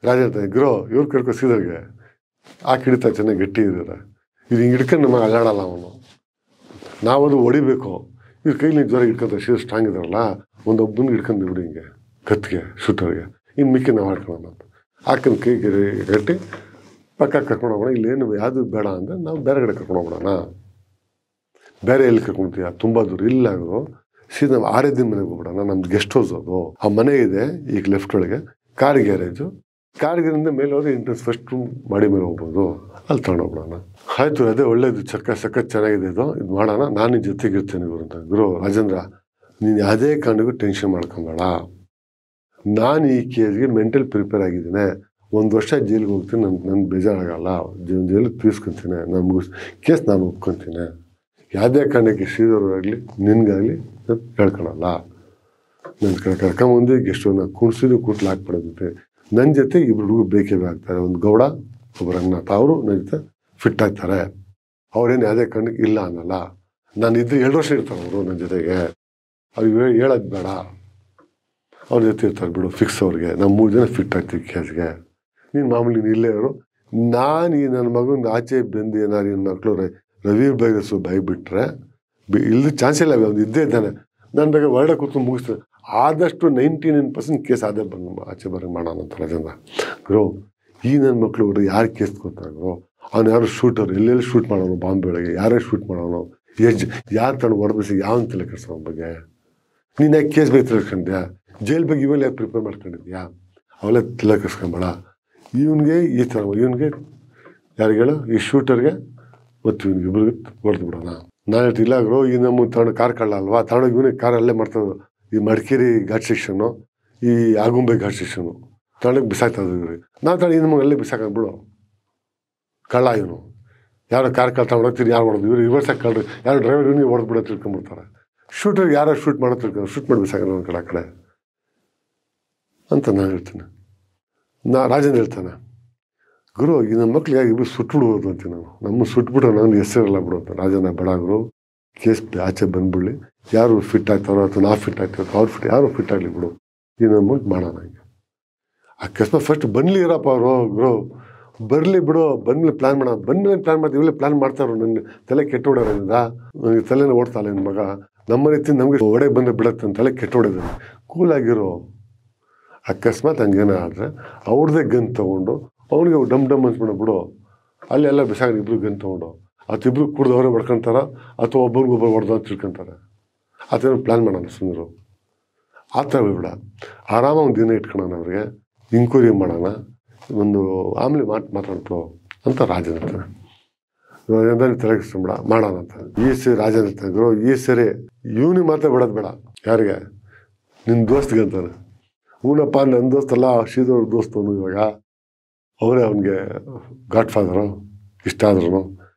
ರಾಜ ಹೇಳ್ತಾನೆ ಗ್ರೋ ಇವ್ರು ಕರ್ಕೊ ಸೀದರ್ಗೆ ಹಿಡಿತಾ ಚೆನ್ನಾಗಿ ಗಟ್ಟಿ ಇದ್ದಾರೆ, ಇದು ಹಿಂಗೆ ಹಿಡ್ಕೊಂಡು ನಮಗೆ ಅಲ್ಲಾಡಲ್ಲ ಅವನು, ನಾವದು ಹೊಡಿಬೇಕು. ಇವ್ರ ಕೈಲಿ ಜ್ವರ ಹಿಡ್ಕೊಂತಾರೆ, ಸೀದಾ ಸ್ಟ್ರಾಂಗ್ ಇದಾರಲ್ಲ, ಒಂದೊಬ್ಬನಿಗೆ ಹಿಡ್ಕೊಂಡು ಬಿಡಿ ಹಿಂಗೆ ಕತ್ತಿಗೆ ಶೂಟರ್ಗೆ, ಇನ್ನು ಮಿಕ್ಕಿ ನಾವು ಆಡ್ಕೊಳ್ಳೋಣ ಅಂತ ಹಾಕೊಂಡು ಕೈಗೆ ಗಟ್ಟಿ ಪಕ್ಕ ಕರ್ಕೊಂಡು ಹೋಗೋಣ. ಇಲ್ಲೇನು ಯಾವುದು ಬೇಡ ಅಂದರೆ ನಾವು ಬೇರೆ ಕಡೆ ಕರ್ಕೊಂಡು ಹೋಗೋಣ. ಬೇರೆ ಎಲ್ಲಿ ಕರ್ಕೊಳ್ತೀಯ? ತುಂಬ ದೂರ ಇಲ್ಲ ಅವರು. ಸೀದಾ ನಾವು 6 ದಿನ ಮನೆಗೆ ಹೋಗ್ಬಿಡೋಣ. ನಮ್ದು ಗೆಸ್ಟ್ ಹೌಸ್ ಅದು. ಆ ಮನೆ ಇದೆ ಈಗ ಲೆಫ್ಟ್ ಒಳಗೆ, ಕಾರ್ ಗ್ಯಾರೇಜು. ಕಾರ್ ಗ್ಯಾರೇಜಿಂದ ಮೇಲೆ ಹೋದ್ರೆ ಎಂಟ್ರೆನ್ಸ್ ಫಸ್ಟ್ ರೂಮ್ ಮಾಡಿ ಮೇಲೆ ಹೋಗ್ಬೋದು, ಅಲ್ಲಿ ತಗೊಂಡೋಗ್ಬಿಡೋಣ. ಆಯಿತು, ಅದೇ ಒಳ್ಳೇದು, ಸಖತ್ ಚೆನ್ನಾಗಿದೆ ಇದು ಮಾಡೋಣ. ನಾನು ನಿನ್ನ ಜೊತೆಗಿರ್ತೇನೆ ಗುರು ಅಂತ. ಗುರು ರಾಜೇಂದ್ರ, ನೀನು ಯಾವುದೇ ಕಾರಣಕ್ಕೂ ಟೆನ್ಷನ್ ಮಾಡ್ಕೊಬೇಡ. ನಾನು ಈ ಕೇಸ್ಗೆ ಮೆಂಟಲ್ ಪ್ರಿಪೇರ್ ಆಗಿದ್ದೀನಿ. 1 ವರ್ಷ ಜೈಲಿಗೆ ಹೋಗ್ತೀನಿ, ನನ್ಗೆ ಬೇಜಾರಾಗಲ್ಲ. ಜೈಲಿಗೆ ತೀರ್ಸ್ಕೊತೀನಿ, ನಾನು ಕೇಸ್ ನಾನು ಒಪ್ಕೊತೀನಿ. ಯಾವುದೇ ಕಾರಣಕ್ಕೆ ಶ್ರೀಧರ್ಗಾಗಲಿ ನಿನ್ಗಾಗಲಿ ನಾನು ಹೇಳ್ಕೊಳಲ್ಲ. ನನ್ನ ಕರ್ಕೊಂಬಂದು ಗೆಸ್ಟನ್ನು ಕುಣಿಸಿದ್ರು ಕೂಟ್ಲು ಹಾಕ್ಬಿಡೋದಂತೆ. ನನ್ನ ಜೊತೆ 2 ಹುಡುಗರು ಬೇಕೇ ಆಗ್ತಾರೆ, ಒಂದು ಗೌಡ, ಒಬ್ಬ ರಂಗನಾಥ. ಅವರು ನನ್ನ ಜೊತೆ ಫಿಟ್ ಆಗ್ತಾರೆ. ಅವ್ರೇನು ಯಾವುದೇ ಕಾರಣಕ್ಕೆ ಇಲ್ಲ ಅನ್ನಲ್ಲ. ನಾನು ಇದ್ದು 2 ವರ್ಷ ಇರ್ತಾರೆ ಅವರು ನನ್ನ ಜೊತೆಗೆ. ಅವ್ರಿಗೆ ಹೇಳೋದು ಬೇಡ, ಅವ್ರ ಜೊತೆ ಇರ್ತಾರೆ ಬಿಡು, ಫಿಕ್ಸ್ ಅವ್ರಿಗೆ. ನಾವು 3 ಜನ ಫಿಟ್ ಆಗ್ತೀವಿ ಕೇಸ್ಗೆ. ನೀನು ಮಾಮೂಲಿ ನೀನು ಇಲ್ಲೇ ಅವರು. ನಾನು ಈ ನನ್ನ ಮಗನ ಆಚೆ ಬಂದು ಏನಾರು ನನ್ನ ಮಕ್ಕಳು ರವಿ ಬೈಗಸು ಬೈಬಿಟ್ರೆ ಇಲ್ಲದ ಚಾನ್ಸ್ ಇಲ್ಲ. ಅವ್ನು ಇದ್ದೇ ಇದ್ದಾನೆ. ನಾನು ಬೇಗ ಹೊರಡೆ ಕೂತ್ಕೊಂಡು ಮುಗಿಸ್ತೇನೆ. ಆದಷ್ಟು 99% ಕೇಸ್ ಆದೇ ಆಚೆ ಬರೋಂಗೆ ಮಾಡೋಣ ಅಂತ ರಾಜೇಂದ್ರ. ಗ್ರೋ, ಈ ನನ್ನ ಮಕ್ಕಳು ಹುಡುಗ ಯಾರು ಕೇಸ್ ಕೊಡ್ತಾರೆ ಗ್ರೋ? ಅವ್ನು ಯಾರು ಶೂಟರ್, ಎಲ್ಲೆಲ್ಲಿ ಶೂಟ್ ಮಾಡೋನು, ಬಾಂಬೆ ಒಳಗೆ ಯಾರೇ ಶೂಟ್ ಮಾಡೋನು, ಯಾರು ತಗೊಂಡು ಹೊಡೆಬಿಸಿ ಯಾವನ್ ತಲೆ ಕೆಡ್ಸೋ ಅವನ ಬಗ್ಗೆ? ನೀನು ಯಾಕೆ ಕೇಸ್ ಬಗ್ಗೆ ತಿಳ್ಕೊಂಡ್ಯಾ? ಜೈಲ್ ಬಗ್ಗೆ ಇವೆಲ್ಲ ಯಾಕೆ ಪ್ರಿಪೇರ್ ಮಾಡ್ಕೊಂಡಿದ್ಯಾ? ಅವೆಲ್ಲ ತಲೆ ಕೆಡ್ಸ್ಕೊಂಬೇಡ. ಇವನಿಗೆ ಈ ಥರ, ಇವನಿಗೆ ಯಾರಿಗೆ ಹೇಳು, ಈ ಶೂಟರ್ಗೆ ಮತ್ತು ಇವನಿಗೆ ಇಬ್ಬರಿಗೆ ಹೊಡೆದು ಬಿಡೋಣ. ನಾನು ಇಲ್ಲ ಗ್ರೋ, ಈ ನಮ್ಮ ತಗೊಂಡು ಕಾರ್ ಕಳ್ಳ ಅಲ್ವಾ, ತಗೊಂಡೋಗಿ ಇವನಿಗೆ ಕಾರ್ ಅಲ್ಲೇ ಮಾಡ್ತಾಯಿದ್ರು. ಈ ಮಡಿಕೇರಿ ಘಾಟ್ ಸೆಕ್ಷನ್ನು, ಈ ಆಗುಂಬೆ ಘಾಟ್ ಸೆಕ್ಷನ್ನು ತಗೊಂಡೋಗಿ ಬಿಸಾಕ್ತಾ ಇದ್ವಿ. ನಾವು ತಗೊಂಡು ಈ ನಮಗೆ ಅಲ್ಲೇ ಬಿಸಾಕಂದ್ಬಿಡು. ಕಳ್ಳ ಇವನು. ಯಾರೋ ಕಾರ್ ಕಳ್ಳ ತಗೊಂಡೋಗ್ತೀರಿ, ಯಾರು ಹೊಡೆದು ಇವ್ರು ರಿವರ್ಸಾಗಿ ಕಳ್ರಿ, ಯಾರು ಡ್ರೈವರ್ ಇವನಿಗೆ ಹೊಡೆದು ಬಿಡೋ ತಿಳ್ಕೊಂಬಿಡ್ತಾರೆ. ಶೂಟರ್ಗೆ ಯಾರು ಶೂಟ್ ಮಾಡೋ ತಿಳ್ಕೊಂಡು ಶೂಟ್ ಮಾಡಿ ಬಿಸಾಕಲ್ಲ ನನ್ನ ಕಡೆ ಅಂತ ನಾನು ಹೇಳ್ತೀನಿ. ರಾಜೇಂದ್ರ ಹೇಳ್ತಾನೆ, ಗುರು ಈ ನಮ್ಮ ಮಕ್ಳಿಗೆ ಇಬ್ಬರು ಸುಟ್ಬಿಡ್ಬೋದು ಅಂತೀವಿ ನಾವು. ನಮ್ಮ ಸುಟ್ಬಿಟ್ರೆ ನಾನು ಹೆಸರಿಲ್ಲ ಬಿಡು ಅಂತ. ರಾಜನ ಬೇಡ ಗುರು, ಕೇಸ್ ಆಚೆ ಬಂದ್ಬಿಡ್ಲಿ, ಯಾರು ಫಿಟ್ ಆಗ್ತಾರೋ ಅಥವಾ ನಾವು ಫಿಟ್ ಆಗ್ತಾರೋ ಅವ್ರು ಫಿಟ್, ಯಾರು ಫಿಟ್ ಆಗಲಿ ಬಿಡು, ಈ ನಮ್ಮ ಮಾಡೋಣ. ಹಂಗೆ ಅಕಸ್ಮಾತ್ ಫಸ್ಟ್ ಬನ್ಲಿ ಇರಪ್ಪ ಅವರು, ಗುರು ಬರಲಿ ಬಿಡು, ಬಂದ್ಮೇಲೆ ಪ್ಲಾನ್ ಮಾಡೋಣ, ಬಂದ್ಮೇಲೆ ಪ್ಲಾನ್ ಮಾಡ್ತೀವಿ, ಇಲ್ಲೇ ಪ್ಲಾನ್ ಮಾಡ್ತಾರೋ. ನನಗೆ ತಲೆ ಕೆಟ್ಟ ಹೊಡೋದ್ರಿಂದ ನನಗೆ ತಲೆನ ಓಡ್ತಾಳೆ ನನ್ನ ಮಗ, ನಮ್ಮ ರೀತಿ ನಮಗೆ ಒಡೆ ಬಂದು ಬಿಡತ್ತೆ ಅಂತ ತಲೆ ಕೆಟ್ಟ ಹೊಡೋದು. ಕೂಲಾಗಿರೋ. ಅಕಸ್ಮಾತ್ ಹಂಗೇನ ಆದರೆ ಅವ್ರದ್ದೇ ಗನ್ ತೊಗೊಂಡು ಅವ್ನಿಗೆ ಡಮ್ ಡಮ್ ಅನ್ಸ್ಬಿಡೋ ಬಿಡು, ಅಲ್ಲಿ ಎಲ್ಲ ಬಿಸಾಗ ಇಬ್ರು ಗನ್ ತೊಗೊಂಡು ಅಥವಾ ಇಬ್ರು ಕುಡ್ದು ಅವರೇ ಹೊಡ್ಕೊಂತಾರ ಅಥವಾ ಒಬ್ಬರಿಗೊಬ್ಬರು ಹೊಡೆದ ಅಂತ ತಿಳ್ಕೊಂತಾರೆ. ಆ ಥರ ಪ್ಲ್ಯಾನ್ ಮಾಡೋಣ ಸುಂದರು. ಆ ಥರ ಬಿಡ, ಆರಾಮಾಗಿ ಒಂದು ದಿನ ಇಟ್ಕೊಳ್ಳೋಣ, ಅವ್ರಿಗೆ ಇಂಕ್ವೈರಿ ಮಾಡೋಣ, ಒಂದು ಆಮೇಲೆ ಮಾತಾಡ್ತು ಅಂತ ರಾಜನ್ ಅಂತಾನೆ. ರಾಜೇಂದ್ರ ತಲೆಗಿಸ್ಬಿಡ ಮಾಡೋಣ ಅಂತ. ಈ ಸರಿ ರಾಜನ್ ಅಂತಾದ್ರು, ಈ ಸರಿ ಇವನಿಗೆ ಮಾತ್ರ ಬಿಡೋದು ಬೇಡ, ಯಾರಿಗೆ ನಿನ್ನ ದೋಸ್ತಿಗೆ ಅಂತಾನೆ. ಹೂನಪ್ಪ ನನ್ನ ದೋಸ್ತಲ್ಲ, ಶ್ರೀಧರ್ ದೋಸ್ತವನು, ಇವಾಗ ಅವರೇ ಅವನಿಗೆ ಗಾಡ್ ಫಾದರು, ಇಷ್ಟ ಆದ್ರೂ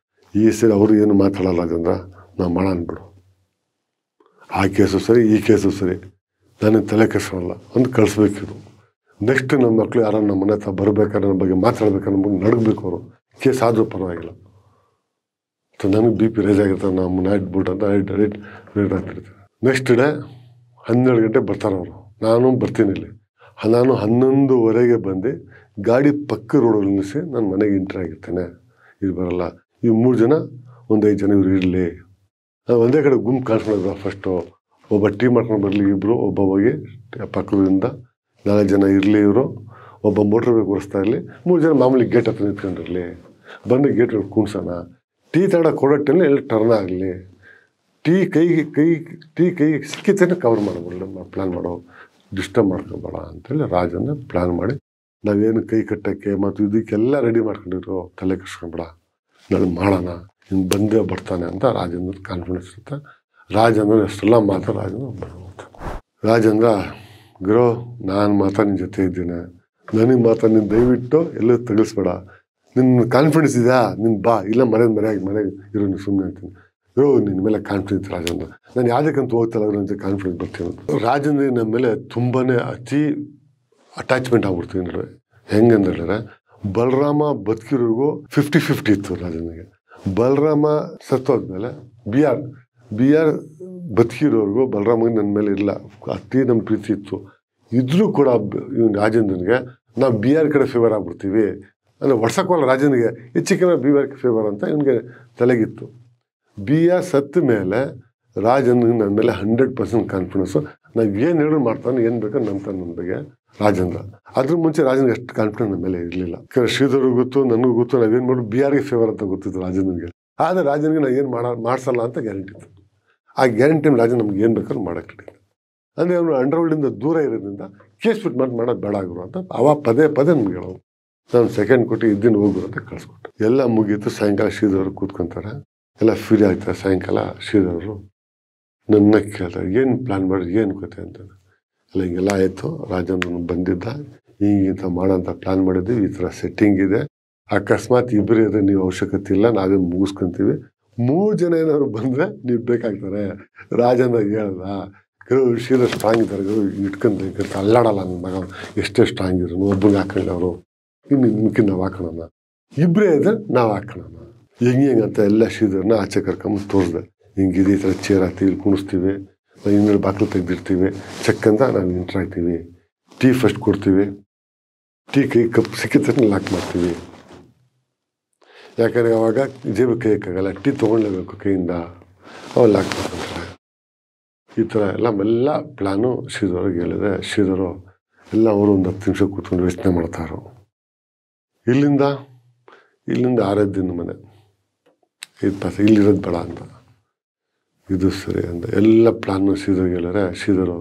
ಈ ಸರಿ ಅವರು ಏನು ಮಾತಾಡಲ್ಲ ರಾಜೇಂದ್ರ, ನಾವು ಮಾಡೋಣ ಬಿಡು, ಆ ಕೇಸು ಸರಿ ಈ ಕೇಸು ಸರಿ, ನನಗೆ ತಲೆ ಕೆಡಿಸೋಲ್ಲ ಅಂತ ಕಳಿಸ್ಬೇಕಿದ್ರು. ನೆಕ್ಸ್ಟ್ ನಮ್ಮ ಮಕ್ಕಳು ಯಾರು ನಮ್ಮ ಮನೆ ಹತ್ರ ಬರ್ಬೇಕಾದ್ರೆ ನನ್ನ ಬಗ್ಗೆ ಮಾತಾಡ್ಬೇಕಾದ್ರೆ ನಮಗೆ ನಡಗಬೇಕು. ಅವರು ಕೇಸ್ ಆದರೂ ಪರವಾಗಿಲ್ಲ, ನನಗೆ ಬಿ ಪಿ ರೈಸ್ ಆಗಿರ್ತಾರೆ, ನಮ್ಮ ನೈಟ್ ಬೂಟ್ ಅಂತ ರೇಟ್ ಆಗ್ತಿರ್ತಾರೆ. ನೆಕ್ಸ್ಟ್ ಡೇ 12 ಗಂಟೆ ಬರ್ತಾರೆ ಅವರು, ನಾನು ಬರ್ತೀನಿ ಇಲ್ಲಿ. ನಾನು 11:15 ಬಂದು ಗಾಡಿ ಪಕ್ಕ ರೋಡಲ್ಲಿ ನಿಲ್ಲಿಸಿ ನನ್ನ ಮನೆಗೆ ಎಂಟ್ರಿ ಆಗಿರ್ತೇನೆ. ಇದು ಬರಲ್ಲ, ಈ 3 ಜನ ಒಂದು 5 ಜನ ಇವ್ರು ಇರಲಿ, ಒಂದೇ ಕಡೆ ಗುಂಪು ಕಾಣಿಸ್ಕೊಂಡಿದ್ರು. ಫಸ್ಟು ಒಬ್ಬ ಟೀ ಮಾಡ್ಕೊಂಡು ಬರಲಿ, ಇಬ್ಬರು, ಒಬ್ಬ ಹೋಗಿ ಪಕ್ಕದಿಂದ 4 ಜನ ಇರಲಿ, ಇವರು ಒಬ್ಬ ಮೋಟ್ರ್ ಬೇಕು ಓಡಿಸ್ತಾ ಇರಲಿ, 3 ಜನ ಮಾಮೂಲಿ ಗೇಟ್ ಹತ್ರ ನಿಂತ್ಕೊಂಡಿರಲಿ. ಬಂದು ಗೇಟ್ ಕುಣ್ಸೋಣ, ಟೀ ತಗೊಂಡ ಕೊಡೋ ಟೈಮ್ ಎಲ್ಲ ಟರ್ನ್ ಆಗಲಿ, ಟೀ ಕೈಗೆ ಸಿಕ್ಕಿತೇನೆ ಕವರ್ ಮಾಡ್ಬಿಡಲಿ, ಪ್ಲ್ಯಾನ್ ಮಾಡೋ, ಡಿಸ್ಟರ್ಬ್ ಮಾಡ್ಕೊಬೇಡ ಅಂತೇಳಿ ರಾಜನ ಪ್ಲ್ಯಾನ್ ಮಾಡಿ ನಾವೇನು ಕೈ ಕಟ್ಟೋಕ್ಕೆ ಮತ್ತು ಇದಕ್ಕೆಲ್ಲ ರೆಡಿ ಮಾಡ್ಕೊಂಡಿದ್ರು. ತಲೆ ಕೆಡಿಸ್ಕೊಂಬೇಡ, ನಾಳೆ ಮಾಡೋಣ, ಹಿಂಗೆ ಬಂದೇ ಬರ್ತಾನೆ ಅಂತ ರಾಜೇಂದ್ರ ಕಾನ್ಫಿಡೆನ್ಸ್ ಇರುತ್ತೆ. ರಾಜೇಂದ್ರ ಎಷ್ಟೆಲ್ಲ ಮಾತ್ರ ರಾಜೇಂದ್ರ ಬರ್ಬೋದು. ರಾಜೇಂದ್ರ ಗುರು ನಾನು ಮಾತ್ರ ನಿನ್ನ ಜೊತೆ ಇದ್ದೀನಿ, ನನಗೆ ಮಾತ್ರ ನೀನು ದಯವಿಟ್ಟು ಎಲ್ಲೂ ತೆಗಿಸ್ಬೇಡ, ನಿನ್ನ ಕಾನ್ಫಿಡೆನ್ಸ್ ಇದೆಯಾ ನೀನು ಬಾ, ಇಲ್ಲ ಮನೆಗೆ ಇರೋ ನೀನು ಸುಮ್ಮನೆ ಅಂತೀನಿ. ಗುರು ನಿನ್ನ ಮೇಲೆ ಕಾನ್ಫಿಡೆನ್ಸ್ ರಾಜೇಂದ್ರ, ನಾನು ಯಾವುದಕ್ಕಂತ ಹೋಗ್ತಲ್ಲ ಅವ್ರ ಅಂತ ಕಾನ್ಫಿಡೆನ್ಸ್ ಬರ್ತೀನಿ. ರಾಜೇಂದ್ರ ನಮ್ಮ ಮೇಲೆ ತುಂಬಾ ಅತಿ ಅಟ್ಯಾಚ್ಮೆಂಟ್ ಆಗ್ಬಿಡ್ತೀವಿ ನಡುವೆ. ಹೆಂಗಂದ್ರೆ ಹೇಳಿದ್ರೆ ಬಲರಾಮ ಬದುಕಿರೋರ್ಗೂ 50-50 ಇತ್ತು ರಾಜೇಂದ್ರಿಗೆ. ಬಲರಾಮ ಸತ್ತೋದ್ಮೇಲೆ ಬಿ ಆರ್ ಬದುಕಿರೋರ್ಗೂ ಬಲರಾಮಗೆ ನನ್ನ ಮೇಲೆ ಇಲ್ಲ, ಅತಿ ನಮ್ಮ ಪ್ರೀತಿ ಇತ್ತು. ಇದ್ರೂ ಕೂಡ ಇವ್ನು ರಾಜೇಂದ್ರನಿಗೆ ನಾವು ಬಿ ಆರ್ ಕಡೆ ಫೇವರ್ ಆಗ್ಬಿಡ್ತೀವಿ ಅಂದರೆ ವರ್ಷಕ್ಕಲ್ಲ, ರಾಜೇಂದ್ರಿಗೆ ಹೆಚ್ಚಿಗೆ ಬಿ ಆರ್ ಫೇವರ್ ಅಂತ ಇವನಿಗೆ ತಲೆಗಿತ್ತು. ಬಿ ಆರ್ ಸತ್ತ ಮೇಲೆ ರಾಜೇಂದ್ರನಿಗೆ ನನ್ನ ಮೇಲೆ 100% ಕಾನ್ಫಿಡೆನ್ಸು. ನಾವು ಏನು ಹೇಳೋದು ಮಾಡ್ತಾನೆ, ಏನು ಬೇಕೋ ನಂಬ್ತಾನೆ ನನ್ನ ಬಗ್ಗೆ ರಾಜೇಂದ್ರ. ಅದ್ರ ಮುಂಚೆ ರಾಜೇಂದ್ರ ಎಷ್ಟು ಕಾನ್ಫಿಡೆನ್ಸ್ ನಮ್ಮ ಮೇಲೆ ಇರಲಿಲ್ಲ. ಶ್ರೀಧರ್ಗೂ ಗೊತ್ತು, ನನಗೂ ಗೊತ್ತು, ನಾವೇನು ಮಾಡೋದು ಬಿ ಆರ್ಗೆ ಫೇವರ್ ಅಂತ ಗೊತ್ತಿತ್ತು ರಾಜೇಂದ್ರನಿಗೆ. ಆದರೆ ರಾಜೇಂದ್ರಿಗೆ ನಾವು ಏನು ಮಾಡಿಸಲ್ಲ ಅಂತ ಗ್ಯಾರಂಟಿ ಇತ್ತು. ಆ ಗ್ಯಾರಂಟಿ ರಾಜೇಂದ್ರ ನಮ್ಗೆ ಏನು ಬೇಕಾದ್ರೂ ಮಾಡೋಕ್ಕೆ ಹಿಡಿದ. ಅಂದರೆ ಅವನು ಅಂಡರ್ವರ್ಲ್ಡಿಂದ ದೂರ ಇರೋದ್ರಿಂದ ಕೇಸ್ ಫಿಟ್ ಮಾಡೋದು ಬೇಡ ಆಗಿರು ಅಂತ ಪದೇ ನಮ್ಗೆ ಹೇಳೋದು. ನಾನು ಸೆಕೆಂಡ್ ಕೊಟ್ಟು ಇದ್ದಿನ ಹೋಗುರು ಅಂತ ಕಳಿಸ್ಕೊಟ್ಟು ಎಲ್ಲ ಮುಗೀತು. ಸಾಯಂಕಾಲ ಶ್ರೀಧರ್ ಕೂತ್ಕೊಂತಾರೆ, ಎಲ್ಲ ಫ್ರೀ ಆಗ್ತಾರೆ. ಸಾಯಂಕಾಲ ಶ್ರೀಧರರು ನನ್ನ ಕೇಳ್ತಾರೆ, ಏನು ಪ್ಲ್ಯಾನ್ ಮಾಡಿರಿ, ಏನು ಕತೆ ಅಂತ. ಎಲ್ಲ ಹಿಂಗೆಲ್ಲ ಆಯಿತು, ರಾಜೇಂದ್ರನು ಬಂದಿದ್ದ, ಹಿಂಗಿಂತ ಮಾಡೋಂಥ ಪ್ಲ್ಯಾನ್ ಮಾಡಿದ್ವಿ, ಈ ಥರ ಸೆಟ್ಟಿಂಗ್ ಇದೆ, ಅಕಸ್ಮಾತ್ ಇಬ್ಬರು ಇದ್ರೆ ನೀವು ಅವಶ್ಯಕತೆ ಇಲ್ಲ, ನಾವೇ ಮುಗಿಸ್ಕೊಂತೀವಿ, 3 ಜನ ಏನಾದ್ರು ಬಂದರೆ ನೀವು ಬೇಕಾಗ್ತಾರೆ. ರಾಜೇಂದ್ರ ಹೇಳ್ದ, ಶ್ರೀಧರ್ ಸ್ಟ್ರಾಂಗ್ ಇದ್ದಾರೆ, ಇಟ್ಕೊಂತ ಅಲ್ಲಾಡಲ್ಲ ನನ್ನ ಮಗ, ಎಷ್ಟೇ ಸ್ಟ್ರಾಂಗ್ ಇದ್ರು ಒಬ್ಬನಿಗೆ ಹಾಕೊಳ್ಳಿ, ಅವರು ಇನ್ನು ನಾವು ಹಾಕೋಣ, ಇಬ್ಬರೇ ಇದ್ರೆ ನಾವು ಹಾಕೋಣ. ಹೆಂಗಂತ ಎಲ್ಲ ಶ್ರೀಧರ್ನ ಆಚೆ ಕರ್ಕೊಂಬಂದು ತೋರಿಸ್ದೆ. ಹಿಂಗಿದೆ, ಈ ಥರ ಚೇರ್ ಹಾಕ್ತೀವಿ, ಇಲ್ಲಿ ಕುಣಿಸ್ತೀವಿ, ನಾವು ಇನ್ನೂರು ಬಾಗಿಲು ತೆಗೆದಿರ್ತೀವಿ, ಚೆಕ್ ಅಂತ ನಾವು ಎಂಟ್ರ್ ಆಗ್ತೀವಿ, ಟೀ ಫಸ್ಟ್ ಕೊಡ್ತೀವಿ, ಟೀ ಕೈ ಕಪ್ ಸಿಕ್ಕಿದ ಲಾಕ್ ಮಾಡ್ತೀವಿ. ಯಾಕಂದರೆ ಅವಾಗ ಜೇಬು ಕೈಯಕ್ಕಾಗಲ್ಲ, ಟೀ ತೊಗೊಳ್ಲೇಬೇಕು ಕೈಯಿಂದ, ಅವಾಗ ಲಾಕ್ ಮಾಡ್ಕೊತಾರೆ. ಈ ಥರ ಎಲ್ಲ ಪ್ಲ್ಯಾನು ಶ್ರೀಧರ್ಗೆ ಹೇಳಿದೆ. ಶ್ರೀಧರು ಎಲ್ಲ ಅವರು ಒಂದು 10 ನಿಮಿಷ ಕೂತ್ಕೊಂಡು ಯೋಚನೆ ಮಾಡ್ತಾರೋ. ಇಲ್ಲಿಂದ 6 ದಿನ ಮನೆ, ಇಲ್ಲಿರೋದು ಬೇಡ ಅಂತ, ಇದು ಸರಿ ಅಂತ ಎಲ್ಲ ಪ್ಲ್ಯಾನು ಶ್ರೀಧರ್ಗೆ ಹೇಳಿದ್ರೆ, ಶ್ರೀಧರು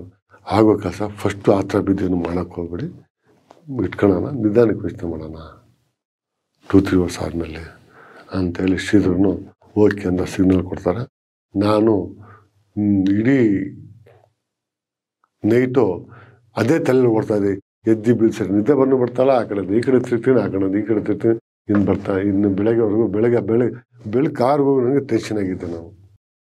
ಆಗೋ ಕೆಲಸ ಫಸ್ಟು ಆ ಥರ ಬಿದ್ದೇನು ಮಾಡೋಕ್ಕೆ ಹೋಗ್ಬೇಡಿ, ಇಟ್ಕೊಳ್ಳೋಣ, ನಿಧಾನಕ್ಕೆ ಯೋಚನೆ ಮಾಡೋಣ 2-3 ವರ್ಷ ಆದಮೇಲೆ ಅಂತೇಳಿ ಶ್ರೀಧರ್ನು ಓಕೆ ಅಂತ ಸಿಗ್ನಲ್ ಕೊಡ್ತಾರೆ. ನಾನು ಇಡೀ ನೈಟು ಅದೇ ತಲೆ ಓಡ್ತಾಯಿದ್ದೆ, ಎದ್ದು ಬೀಳ್ಸರಿ, ನಿದ್ದೆ ಬಂದು ಬರ್ತಾಳ, ಆ ಕಡೆ ಈ ಕಡೆ ತಿರ್ತೀನಿ, ಆ ಕಡೆ ಈ ಕಡೆ ತಿರ್ತೀನಿ, ಇನ್ನು ಬೆಳಗ್ಗೆವರೆಗೂ ಬೆಳಕಾರ್ಗೂ ನನಗೆ ಟೆನ್ಷನ್ ಆಗಿದ್ದೆ. ನಾವು